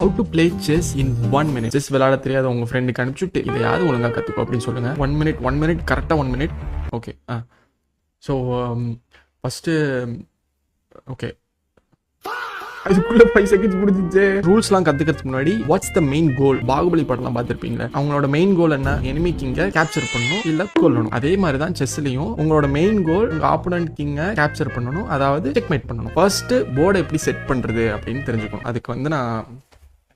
How to play chess in 1 minute. Chess விளையாட தெரியாத உங்க ஃப்ரெண்டுக்கு அனுப்பிச்சுட்டு இதையாவது ஒழுங்கா கத்துக்கோ அப்படின்னு சொல்லுங்க. 1 minute கரெக்டா 1 minute. Okay. So first okay அதுக்குள்ள 5 செகண்ட்ஸ் முடிஞ்சிச்சு. ரூல்ஸ்லாம் கத்துக்கிறதுக்கு முன்னாடி வாட்ஸ் த மெயின் கோல்? பாகுபலி படம்லாம் பார்த்துருப்பீங்களா? அவங்களோட மெயின் கோல் என்ன? எனிமி கிங்கை கேப்சர் பண்ணணும் இல்ல கொல்லணும். அதே மாதிரி தான் செஸ்லயும் உங்களோட மெயின் கோல் உங்க ஆப்போனன்ட் கிங்கை கேப்சர் பண்ணணும், அதாவது செக்மேட் பண்ணணும். ஃபர்ஸ்ட் போர்டை எப்படி செட் பண்றது அப்படின்னு தெரிஞ்சுக்கணும். அதுக்கு வந்து நான்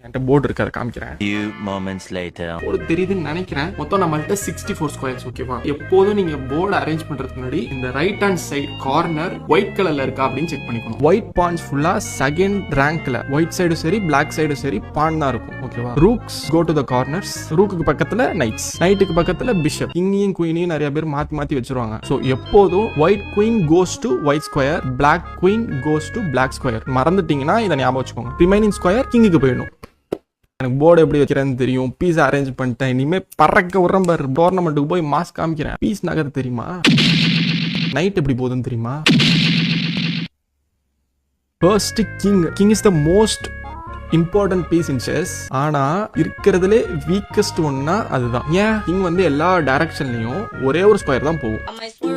என்கிட்ட போர்டு இருக்கு, அதை காமிக்கிறேன். Few moments later. போர்டு தெரியுதுன்னு நினைக்கிறேன். மொத்தம் நம்மள்ட்ட 64 ஸ்கொயர்ஸ். ஓகேவா? எப்போதும் நீங்க போர்டு அரேஞ்ச் பண்றதுக்கு முன்னாடி இந்த right hand side corner white கலர்ல இருக்கா அப்படின்னு செக் பண்ணிக்கணும். ஒயிட் பான்ஸ் ஃபுல்லா செகண்ட் ரேங்க்ல, ஒயிட் சைடும் சரி பிளாக் சைடும் சரி பான் தான் இருக்கும். ஓகேவா? ரூக்ஸ் கோ டு த கார்னர்ஸ். ரூக்குக்கு பக்கத்துல நைட்ஸ், நைட்டுக்கு பக்கத்துல பிஷப். கிங்கையும் குயினையும் நிறைய பேர் மாத்தி மாத்தி வச்சிருவாங்க. ஸோ எப்போதும் white queen goes to white square, black queen goes to black square. மறந்துட்டீங்கன்னா இதை ஞாபகம் வச்சுக்கோங்க. ரிமைனிங் ஸ்கொயர் கிங்குக்கு போயிடும். எனக்கு போர்டு எப்படி வைக்கிறேன்னு தெரியும், பீஸ் அரேஞ்ச் பண்ணிட்டேன். இனிமே பறக்க உரம்பர் டோர்னமெண்ட்டுக்கு போய் மாஸ் காமிக்கிறேன். பீஸ் நகர் தெரியுமா? நைட் எப்படி போகுதுன்னு தெரியுமா? First king is the most important piece in chess. ஆனா இருக்கிறதுலே வீக்கஸ்ட் ஒன்னா அதுதான். ஏன்? கிங் வந்து எல்லா டைரக்ஷன்லயும் ஒரே ஒரு ஸ்கொயர் தான் போகும்.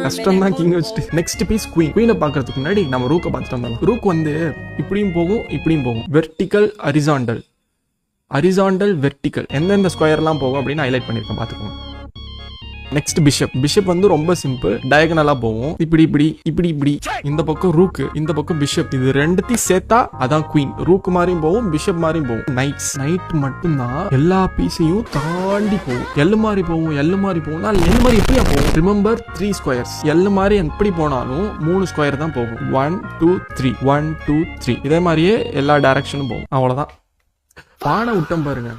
கஷ்டம் தான் கிங் வச்சுட்டு. Next piece queen. குயினை பாக்குறதுக்கு முன்னாடி நம்ம ரூக்கை பார்த்துட்டு வந்தோம். ரூக் வந்து இப்படியும் போகும் இப்படியும் போகும். வெர்டிக்கல் ஹரிசாண்டல், ஹரிசாண்டல் வெர்டிக்கல், எந்தெந்த ஸ்கொயர்லாம் போகும் அப்படின்னு ஹைலைட் பண்ணிருக்கேன், பாத்துக்கோங்க. Next bishop. பிஷப் வந்து ரொம்ப சிம்பிள், டயகனலா போகும். இப்படி இப்படி இப்படி இப்படி. இந்த பக்கம் ரூக்கு, இந்த பக்கம் பிஷப். இது ரெண்டுத்தையும் சேர்த்தா அதான் குயின். ரூக் மாதிரியும் போகும், பிஷப் மாதிரியும் போகும். நைட்ஸ், நைட் மட்டும்தான் எல்லா பீஸையும் தாண்டி போகும். எல்லு மாதிரி போகும், எல்லு மாதிரி போகும். எல்லு மாதிரி எப்படியா போகும்? Remember 3 squares. எல்லு மாதிரி எப்படி போனாலும் 3 ஸ்கொயர் தான் போகும். 1 2 3 1 2 3. இதே மாதிரியே எல்லா டைரக்ஷனும் போகும். அவ்வளவுதான். பானை விட்டம் பாருங்க.